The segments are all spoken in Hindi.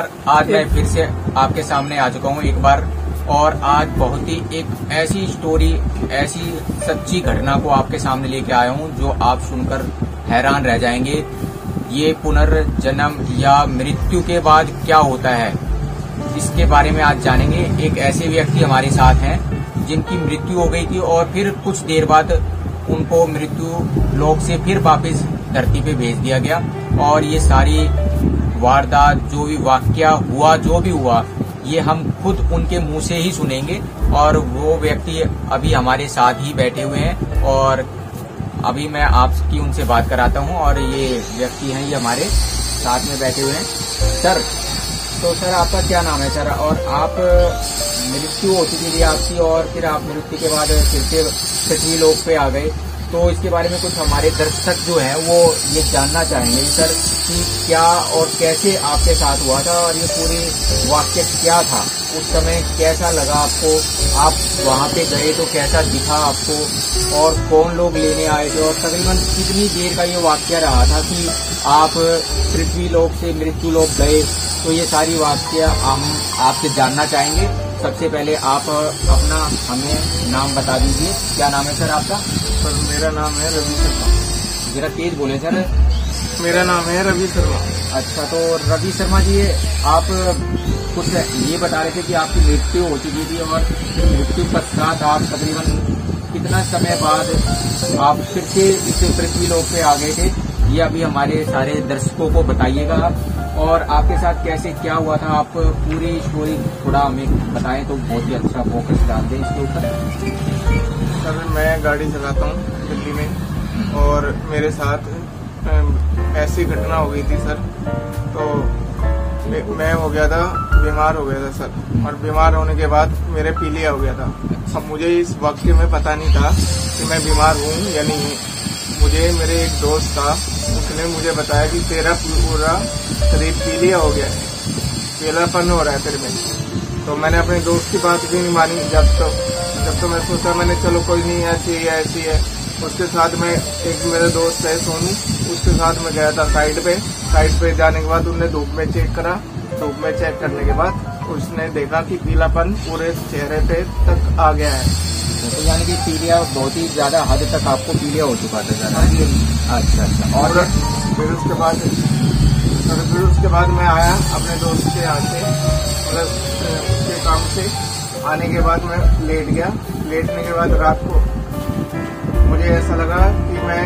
आज मैं फिर से आपके सामने आ चुका हूँ एक बार, और आज बहुत ही एक ऐसी स्टोरी, ऐसी सच्ची घटना को आपके सामने लेके आया हूँ जो आप सुनकर हैरान रह जाएंगे। ये पुनर्जन्म या मृत्यु के बाद क्या होता है, इसके बारे में आज जानेंगे। एक ऐसे व्यक्ति हमारे साथ हैं जिनकी मृत्यु हो गई थी और फिर कुछ देर बाद उनको मृत्यु लोक से फिर वापस धरती पे भेज दिया गया। और ये सारी वारदात, जो भी वाकया हुआ, जो भी हुआ, ये हम खुद उनके मुंह से ही सुनेंगे। और वो व्यक्ति अभी हमारे साथ ही बैठे हुए हैं और अभी मैं आपकी उनसे बात कराता हूँ। और ये व्यक्ति हैं, ये हमारे साथ में बैठे हुए हैं। सर, तो सर आपका क्या नाम है सर? और आप मृत्यु हो चुकी थी आपकी और फिर आप मृत्यु के बाद फिर से पृथ्वी लोक पे आ गए, तो इसके बारे में कुछ हमारे दर्शक जो है वो ये जानना चाहेंगे सर कि क्या और कैसे आपके साथ हुआ था और ये पूरी वाक्य क्या था, उस समय कैसा लगा आपको, आप वहाँ पे गए तो कैसा दिखा आपको, और कौन लोग लेने आए थे, और तकरीबन कितनी देर का ये वाक्य रहा था कि आप पृथ्वी लोक से मृत्यु लोक गए। तो ये सारी वाक्य हम आपसे जानना चाहेंगे। सबसे पहले आप अपना हमें नाम बता दीजिए। क्या नाम है सर आपका? सर मेरा नाम है रवि शर्मा। जरा तेज बोले सर। मेरा नाम है रवि शर्मा। अच्छा, तो रवि शर्मा जी, आप कुछ ये बता रहे थे कि आपकी मृत्यु हो चुकी थी और मृत्यु पश्चात आप तकरीबन कितना समय बाद आप फिर से इस पृथ्वी लोक पे आ गए थे, ये अभी हमारे सारे दर्शकों को बताइएगा। और आपके साथ कैसे क्या हुआ था, आप पूरी स्टोरी थोड़ा हमें बताएं तो बहुत ही अच्छा फोकस डाल दें इसके ऊपर। सर मैं गाड़ी चलाता हूँ दिल्ली में और मेरे साथ ऐसी घटना हो गई थी सर। तो मैं हो गया था, बीमार हो गया था सर, और बीमार होने के बाद मेरे पीलिया हो गया था। अब मुझे इस वाक्य में पता नहीं था कि मैं बीमार हूँ या नहीं हूँ। मुझे मेरे एक दोस्त था, उसने मुझे बताया कि तेरा पूरा शरीर पीलिया हो गया है, पीलापन हो रहा है तेरे में। तो मैंने अपने दोस्त की बात भी नहीं मानी। जब तो मैं सोचा, मैंने चलो कोई नहीं, ऐसी है। उसके साथ में एक मेरा दोस्त है सोनू, उसके साथ में गया था साइड पे जाने के बाद उन्होंने धूप में चेक करा। धूप में चेक करने के बाद उसने देखा कि पीलापन पूरे चेहरे पे तक आ गया है। तो यानी कि पीलिया बहुत ही ज्यादा हद तक आपको पीलिया हो चुका था ज्यादा। अच्छा। और फिर उसके बाद मैं आया अपने दोस्त के यहाँ से, मतलब उसके काम से आने के बाद मैं लेट गया। लेटने के बाद रात को मुझे ऐसा लगा कि मैं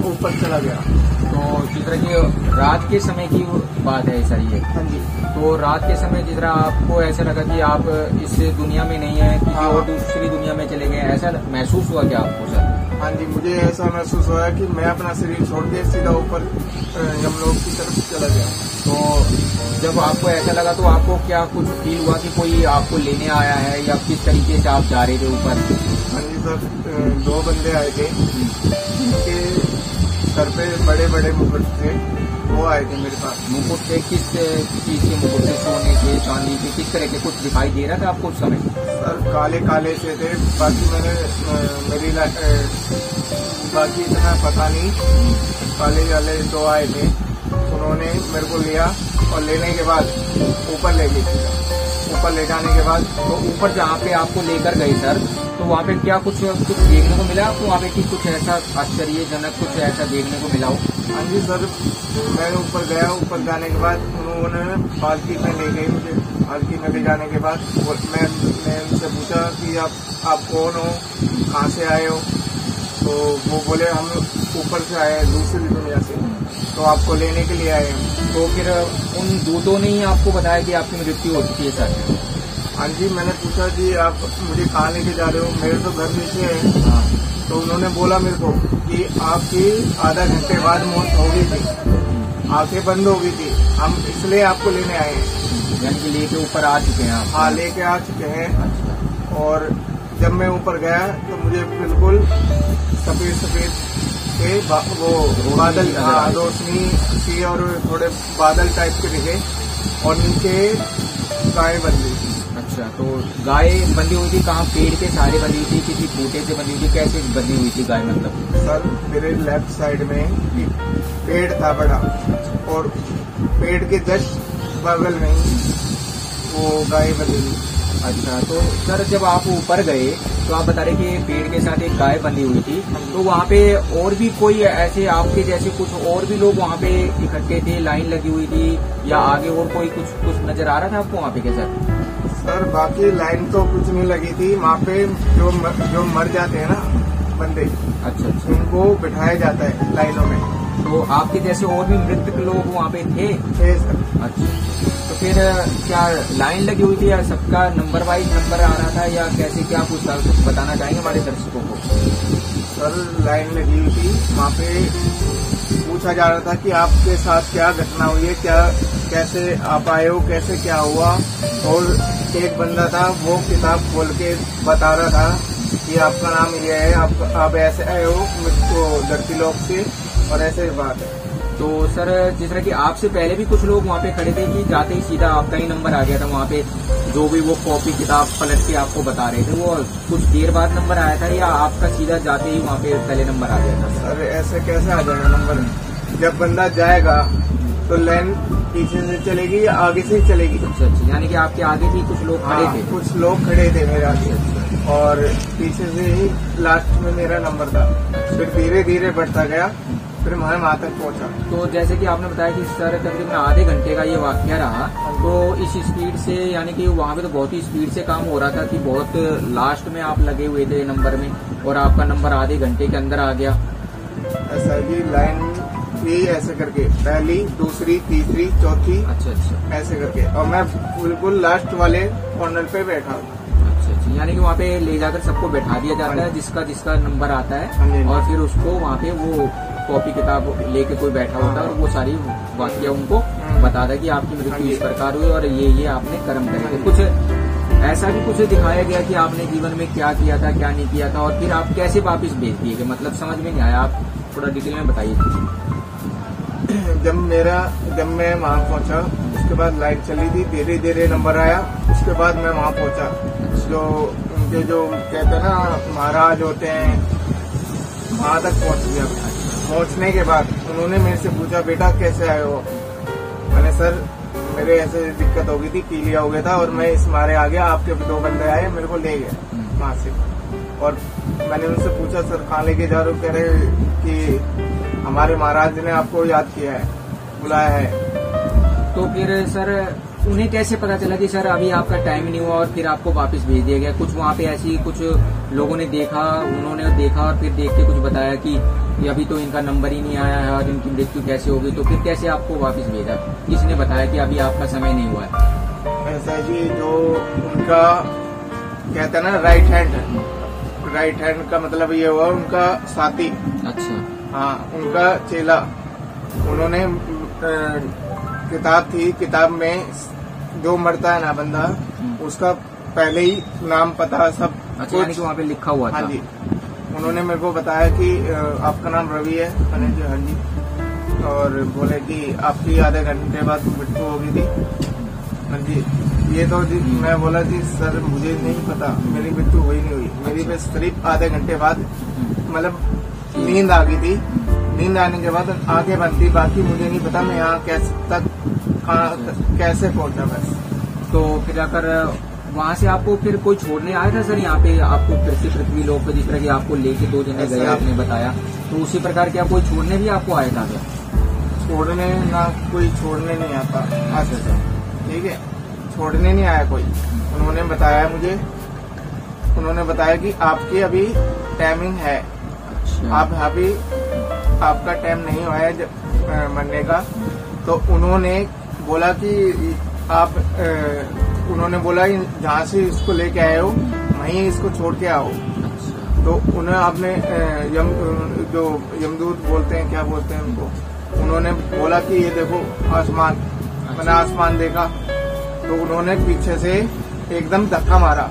ऊपर चला गया। तो जिस तरह की रात के समय की बात है सर ये? हाँ जी। तो रात के समय जिस तरह आपको ऐसा लगा कि आप इस दुनिया में नहीं है, किसी और दूसरी दुनिया में चले गए, ऐसा महसूस हुआ क्या आपको सर? हाँ जी, मुझे ऐसा महसूस हुआ कि मैं अपना शरीर छोड़ के सीधा ऊपर यमलोक की तरफ चला गया। तो जब आपको ऐसा लगा तो आपको क्या कुछ फील हुआ कि कोई आपको लेने आया है, या किस तरीके से आप जा रहे थे ऊपर? हाँ जी सर, 2 बंदे आए थे, जिनके सर पे बड़े बड़े मुकुट थे, वो आए थे मेरे पास। मुकुट थे? किस चीज के मुकुट थे? सोने के, चांदी के, किस तरह के? कुछ दिखाई दे रहा था आपको उस समय? सर काले से थे। बाकी इतना पता नहीं। काले वाले 2 आए थे, उन्होंने मेरे को लिया और लेने के बाद ऊपर ले गए। ऊपर ले जाने के बाद तो ऊपर जहाँ पे आपको लेकर गए सर, तो वहाँ पे क्या कुछ देखने को मिला आपको वहाँ पे कि कुछ ऐसा आश्चर्यजनक कुछ ऐसा देखने को मिला हो? हाँ जी सर, मैं ऊपर गया। ऊपर जाने के बाद उन्होंने पालकी में ले गई मुझे। पालकी में ले जाने के बाद मैं उनसे पूछा कि आप कौन हो, कहाँ से आए हो? तो वो बोले हम ऊपर से आए हैं, दूसरी दुनिया से, तो आपको लेने के लिए आए हैं। तो फिर उन दूतों ने ही आपको बताया कि आपकी मृत्यु हो चुकी है सर? हाँ जी, मैंने पूछा कि आप मुझे कहाँ लेके जा रहे हो? मेरे तो घर नीचे है। हाँ। तो उन्होंने बोला मेरे को कि आपकी आधा घंटे बाद मौत हो गई थी, आंखें बंद हो गई थी, हम इसलिए आपको लेने आए हैं। यानी कि लेके ऊपर आ चुके हैं आप? हाँ, लेके आ चुके हैं। अच्छा। और जब मैं ऊपर गया तो मुझे बिल्कुल सफेद के वो बादल, रोशनी सी और थोड़े बादल टाइप के दिखे, और नीचे गाय बंधी हुई थी। अच्छा, तो गाय बंधी हुई थी कहाँ? पेड़ के सहारे बंधी हुई थी, किसी खूंटे से बंधी हुई थी? कैसे बंधी हुई थी गाय मतलब? सर मेरे लेफ्ट साइड में पेड़ था बड़ा, और पेड़ के जस्ट बगल में ही वो गाय बंधी थी। अच्छा, तो सर जब आप ऊपर गए तो आप बता रहे कि पेड़ के साथ एक गाय बंधी हुई थी, तो वहाँ पे और भी कोई ऐसे आपके जैसे कुछ और भी लोग वहाँ पे इकट्ठे थे, लाइन लगी हुई थी, या आगे और कोई कुछ नजर आ रहा था आपको वहाँ पे? क्या सर बाकी लाइन तो कुछ नहीं लगी थी वहाँ पे। जो मर जाते हैं ना बंदे, अच्छा, उनको बिठाया जाता है लाइनों में। तो आपके जैसे और भी मृतक लोग वहाँ पे थे? सर। अच्छा, तो फिर क्या लाइन लगी हुई थी या सबका नंबर वाइज नंबर आ रहा था, या कैसे, क्या कुछ बताना चाहेंगे हमारे दर्शकों को? सर लाइन लगी हुई थी वहाँ पे, पूछा जा रहा था कि आपके साथ क्या घटना हुई है, क्या कैसे आप आए हो, कैसे क्या हुआ। और एक बंदा था वो किताब खोल के बता रहा था कि आपका नाम ये है, आप ऐसे आए हो मुझको धरती लोक से, और ऐसे बात है। तो सर जिस तरह की आपसे पहले भी कुछ लोग वहाँ पे खड़े थे कि जाते ही सीधा आपका ही नंबर आ गया था वहाँ पे, जो भी वो कॉपी किताब पलट के आपको बता रहे थे, वो कुछ देर बाद नंबर आया था या आपका सीधा जाते ही वहाँ पे पहले नंबर आ गया था? सर ऐसे कैसे आ जाएगा नंबर? जब बंदा जाएगा तो लाइन पीछे से चलेगी या आगे से ही चलेगी? अच्छा, यानी कि आपके आगे भी कुछ लोग खड़े थे? कुछ लोग खड़े थे मेरे आगे, और पीछे से ही लास्ट में मेरा नंबर था। फिर धीरे धीरे बढ़ता गया, फिर मैं वहाँ तक पहुँचा। तो जैसे कि आपने बताया कि सर तकरीबन आधे घंटे का ये वाकया रहा, तो इस स्पीड से, यानी कि वहाँ पे तो बहुत ही स्पीड से काम हो रहा था कि बहुत लास्ट में आप लगे हुए थे नंबर में, और आपका नंबर आधे घंटे के अंदर आ गया? ऐसा ही लाइन थी ऐसे करके, पहली, दूसरी, तीसरी, चौथी। अच्छा, ऐसे करके, और मैं बिल्कुल लास्ट वाले कॉर्नर पे बैठा। अच्छा, यानी कि वहाँ पे ले जाकर सबको बैठा दिया जाता है जिसका नंबर आता है, और फिर उसको वहाँ पे वो कॉपी किताब लेके कोई बैठा होता है और वो सारी वाकया उनको बताता है कि आपकी मृत्यु इस प्रकार हुई और ये आपने कर्म करे थे। कुछ ऐसा भी कुछ दिखाया गया कि आपने जीवन में क्या किया था, क्या नहीं किया था, और फिर आप कैसे वापस भेज दिए गए? मतलब समझ में नहीं आया, आप थोड़ा डिटेल में बताइए। जब मैं वहाँ पहुँचा, उसके बाद लाइट चली थी, धीरे धीरे नंबर आया, उसके बाद मैं वहाँ पहुँचा। जो उनके जो कहते हैं ना महाराज होते हैं, वहाँ तक पहुँच गया। पहुँचने के बाद उन्होंने मेरे से पूछा, बेटा कैसे आए हो? मैंने सर मेरे ऐसे दिक्कत हो गई थी, पीलिया हो गया था, और मैं इस मारे आ गया, आपके 2 बंदे आए मेरे को ले गए वहाँ से। और मैंने उनसे पूछा, सर कहाँ लेके जा रहे हो? कह रहे कि हमारे महाराज ने आपको याद किया है, बुलाया है। तो फिर सर उन्हें कैसे पता चला कि सर अभी आपका टाइम नहीं हुआ और फिर आपको वापस भेज दिया गया? कुछ वहाँ पे ऐसी कुछ लोगों ने देखा, उन्होंने देखा और फिर देख के कुछ बताया कि अभी तो इनका नंबर ही नहीं आया है और इनकी मृत्यु कैसे होगी, तो फिर कैसे आपको वापस भेजा? किसने बताया कि अभी आपका समय नहीं हुआ है? ऐसा जी, जो उनका कहते हैं ना राइट हैंड का मतलब ये हुआ उनका साथी। अच्छा, हाँ, उनका चेला। उन्होंने किताब थी, किताब में जो मरता है ना बंदा, उसका पहले ही नाम पता सब। अच्छा, यानी कि वहाँ पे लिखा हुआ था? हाँ जी। उन्होंने मेरे को बताया कि आपका नाम रवि है। मैंने जी हाँ जी। और बोले कि आपकी आधे घंटे बाद मृत्यु हो गई थी। हाँ जी। ये तो जी मैं बोला जी सर मुझे नहीं पता, मेरी मृत्यु हुई नहीं हुई, मेरी बस सिर्फ आधे घंटे बाद मतलब नींद आ गई थी। नींद आने के बाद आंखें बंद थी, बाकी मुझे नहीं पता मैं यहाँ कैसे पहुंचा बस। तो फिर आकर वहाँ से आपको फिर कोई छोड़ने आया था सर यहाँ पे आपको? फिर से पृथ्वी लोक पे जिस तरह की आपको लेके 2 जने गए आपने बताया, तो उसी प्रकार क्या कोई छोड़ने भी आपको आया था क्या? छोड़ने ना, कोई छोड़ने नहीं आता। अच्छा, ठीक है, छोड़ने नहीं आया कोई। उन्होंने बताया मुझे, उन्होंने बताया कि आपकी अभी टाइमिंग है। अच्छा। आप अभी आपका टाइम नहीं हुआ है मरने का। तो उन्होंने बोला कि आप उन्होंने बोला जहाँ से इसको लेके आए हो वहीं इसको छोड़ के आओ। तो उन्हें आपने जो यमदूत बोलते हैं, क्या बोलते हैं उनको, उन्होंने बोला कि ये देखो आसमान। मैंने आसमान देखा तो उन्होंने पीछे से एकदम धक्का मारा।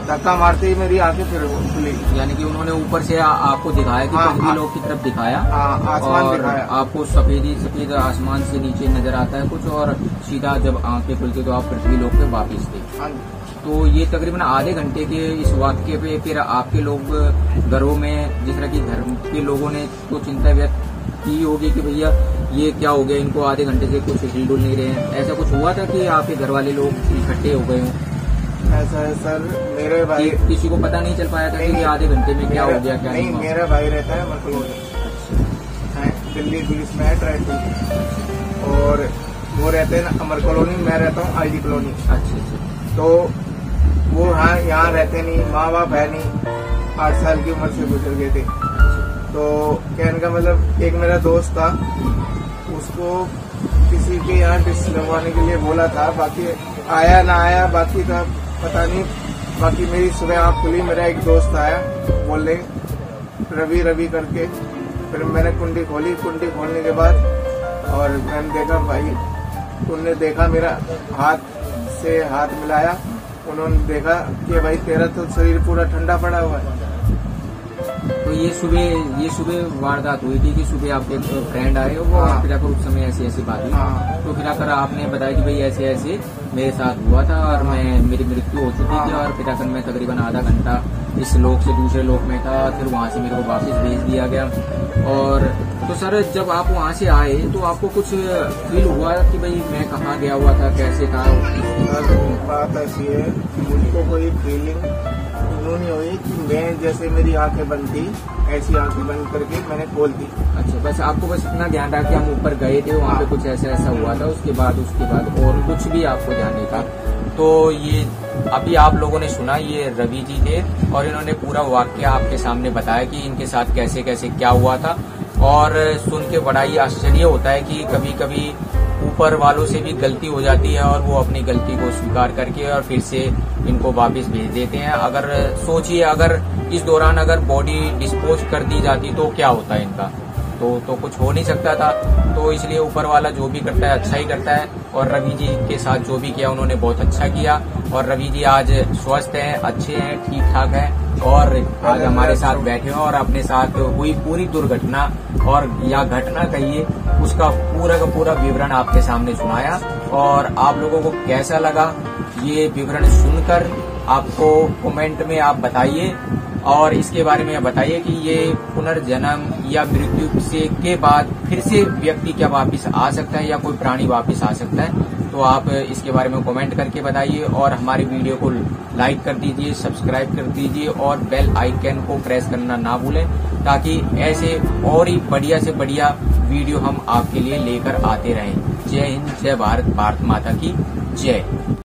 धक्का मारते ही मेरी आंखें फिर खुली। यानी कि उन्होंने ऊपर से आपको दिखाया कि पृथ्वी लोक की तरफ दिखाया। आसमान दिखाया आपको सफेद आसमान से नीचे नजर आता है कुछ, और सीधा जब आंखें खुलती तो आप पृथ्वी लोक पे वापिस थे। तो ये तकरीबन आधे घंटे के इस वाक्य पे फिर आपके लोग घरों में, जिस तरह की घर के लोगों ने तो चिंता व्यक्त की होगी कि भैया ये क्या हो गया, इनको आधे घंटे से कुछ हिल डुल नहीं रहे हैं? ऐसा कुछ हुआ था कि आपके घर वाले लोग इकट्ठे हो गए हों? ऐसा है सर, मेरे भाई किसी को पता नहीं चल पाया था कि आधे घंटे में क्या हो गया क्या नहीं? मेरा भाई रहता है मकलोनी, दिल्ली पुलिस में है ट्रैफिक, और वो रहते हैं ना अमर कॉलोनी, मैं रहता हूँ ID कॉलोनी। अच्छा। तो वो यहाँ रहते नहीं, माँ बाप है नहीं, 8 साल की उम्र से गुजर गए थे। तो कहने का मतलब एक मेरा दोस्त था, उसको किसी के यहाँ डिश लगवाने के लिए बोला था, बाकी आया ना आया बाकी का पता नहीं। बाकी मेरी सुबह आँख खुली, मेरा एक दोस्त आया बोले रवि करके, फिर मैंने कुंडी खोली, कुंडी खोलने के बाद और मैंने देखा भाई, उनने देखा मेरा हाथ से हाथ मिलाया, उन्होंने देखा कि भाई तेरा तो शरीर पूरा ठंडा पड़ा हुआ है। तो ये सुबह वारदात हुई थी कि सुबह आपके फ्रेंड आए वो, फिर आकर उस समय ऐसी बात हुई। तो फिर आकर आपने बताया कि भाई ऐसे मेरे साथ हुआ था और मेरी मृत्यु हो चुकी थी, और फिर आकर मैं तकरीबन आधा घंटा इस लोक से दूसरे लोक में था, फिर वहाँ से मेरे को वापस भेज दिया गया। और तो सर जब आप वहाँ से आए तो आपको कुछ फील हुआ कि भाई मैं कहाँ गया हुआ था, कैसे था? बात ऐसी है, मुझको कोई फीलिंग नहीं हुई कि मैं जैसे मेरी आंखें बंद थी ऐसी आंखें बंद करके मैंने खोल दी। अच्छा, बस आपको बस इतना ध्यान रहा कि हम ऊपर गए थे, वहाँ पे कुछ ऐसा हुआ था, उसके बाद और कुछ भी आपको ध्यान नहीं था। तो ये अभी आप लोगों ने सुना, ये रवि जी थे और इन्होंने पूरा वाक्य आपके सामने बताया कि इनके साथ कैसे कैसे क्या हुआ था। और सुन के बड़ा ही आश्चर्य होता है कि कभी कभी ऊपर वालों से भी गलती हो जाती है और वो अपनी गलती को स्वीकार करके और फिर से इनको वापस भेज देते हैं। अगर सोचिए, अगर इस दौरान अगर बॉडी डिस्पोज कर दी जाती तो क्या होता है इनका, तो कुछ हो नहीं सकता था। तो इसलिए ऊपर वाला जो भी करता है अच्छा ही करता है, और रवि जी के साथ जो भी किया उन्होंने बहुत अच्छा किया। और रवि जी आज स्वस्थ हैं, अच्छे हैं, ठीक ठाक हैं, और आज हमारे साथ बैठे हैं और अपने साथ हुई पूरी दुर्घटना और या घटना कहिए उसका पूरा का पूरा विवरण आपके सामने सुनाया। और आप लोगों को कैसा लगा ये विवरण सुनकर आपको कमेंट में आप बताइए, और इसके बारे में बताइए कि ये पुनर्जन्म या मृत्यु से के बाद फिर से व्यक्ति क्या वापस आ सकता है या कोई प्राणी वापस आ सकता है। तो आप इसके बारे में कमेंट करके बताइए, और हमारी वीडियो को लाइक कर दीजिए, सब्सक्राइब कर दीजिए और बेल आइकन को प्रेस करना ना भूलें, ताकि ऐसे और ही बढ़िया से बढ़िया वीडियो हम आपके लिए लेकर आते रहें। जय हिंद, जय भारत, भारत माता की जय।